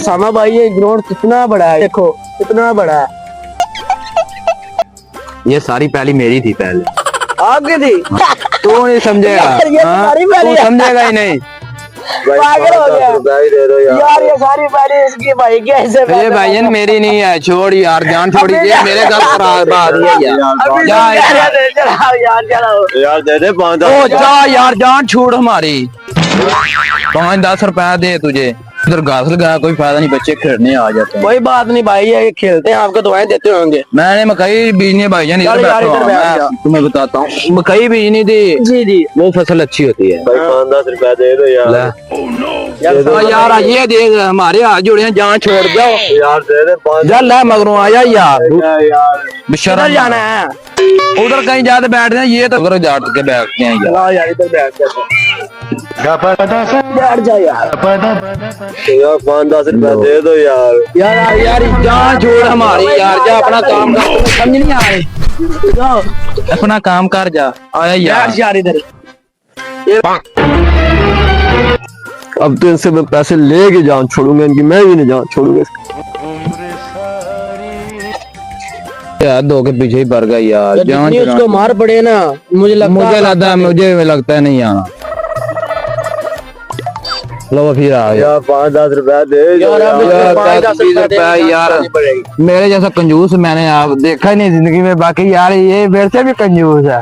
उसामा भाई ये ग्राउंड कितना बड़ा है, देखो कितना बड़ा है। ये सारी पहली मेरी थी पहले। आपकी थी? तू नहीं समझेगा। ये हाँ? तुम्हारी पहली तू है। समझेगा ही नहीं। पागल हो गया यार, ये सारी पहली इसकी भाई कैसे ये भाईजान मेरी नहीं है, छोड़ यार, जान छोड़ी ये मेरे घर पर आ रही है यार। जा यार दे दे 5 ओ जा यार, जान छोड़ हमारी। 5-10 रुपया दे तुझे, इधर घास लगा, कोई फायदा नहीं, बच्चे खेलने आ जाते हैं। कोई बात नहीं भाई, ये खेलते हैं, आपको दुआएं देते होंगे। मैंने मकई बीजनी है भाईजान, इधर चल यार, बैठो, इधर बैठ जा। मैं तुम्हें बताता हूँ। मकई बीजनी थी, जी जी वो फसल अच्छी होती है। भाई 5-10 रुपया दे दो यार। यार ये देख, हमारे हाथ जुड़े हैं, जान छोड़ जाओ यार दे दे 5 जा, ले मगरों आया यार। यार। बेशरम जाना है, उधर कहीं ज्यादा बैठते हैं, ये तो उधर जाट के बैठते हैं यार। चलो यार इधर बैठ जा यार। यार 5-10 रुपया दे दो यार। यार यार जान छोड़ हमारी यार, जा अपना काम कर, तुम्हें समझ नहीं आ रही, जाओ अपना काम कर जा। आया यार, यार इधर। अब तो इनसे मैं पैसे लेके जान छोड़ूंगा, इनकी मैं भी नहीं जान छोड़ूंगा। यार दो के पीछे ही पड़ गया यार, जान जितनी उसको मार पड़े ना, मुझे लगता है नहीं आना। लो फिर आ गया। यार 5-10 रुपया दे यार, अब यार, 5-10 20 रुपया यार, मेरे जैसा कंजूस मैंने आप देखा ही नहीं जिंदगी में। बाकी यार ये मेरे से भी कंजूस है।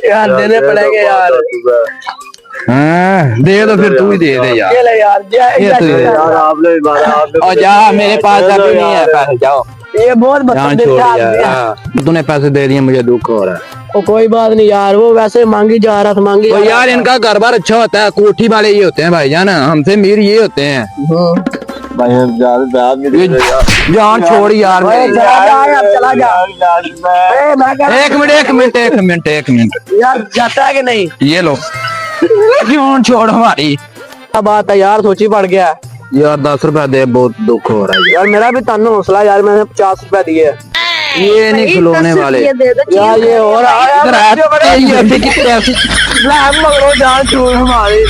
यार देने पड़ेंगे यार। हाँ, दे दो फिर, तू ही दे दे यार। ये ले यार, ये तो यार आपने मारा, आपने और जा, मेरे पास अभी नहीं है पैसे, जाओ। ये बहुत जान बदतमीज छोड़ आदमी यार। है। हाँ, तूने पैसे दे दिए, मुझे दुख हो रहा है। ओ कोई बात नहीं यार, वो वैसे मांगी जा रहा था, मांगी तो यार इनका घर बार अच्छा होता है, कोठी वाले ये होते हैं भाईजान, हमसे मीर ये होते हैं। भाई ज्यादा दाब नहीं दे रहे यार। जान छोड़ यार मेरी। चला जा, अब चला जा। ए, मैं कह रहा एक मिनट हूं, यार जाता है कि नहीं? ये लो, जान छोड़ हमारी। क्या बात है यार, सोची पड़ गया यार 10 रुपया दे, बहुत दुख हो रहा है यार। मेरा भी तन हौसला यार, मैंने 50 रुपया दिए। ये नहीं खिलौने वाले यार ये हो रहा है इधर यार, आते हैं, ये ऐसे कितने ऐसे जान छोड़ हमारी।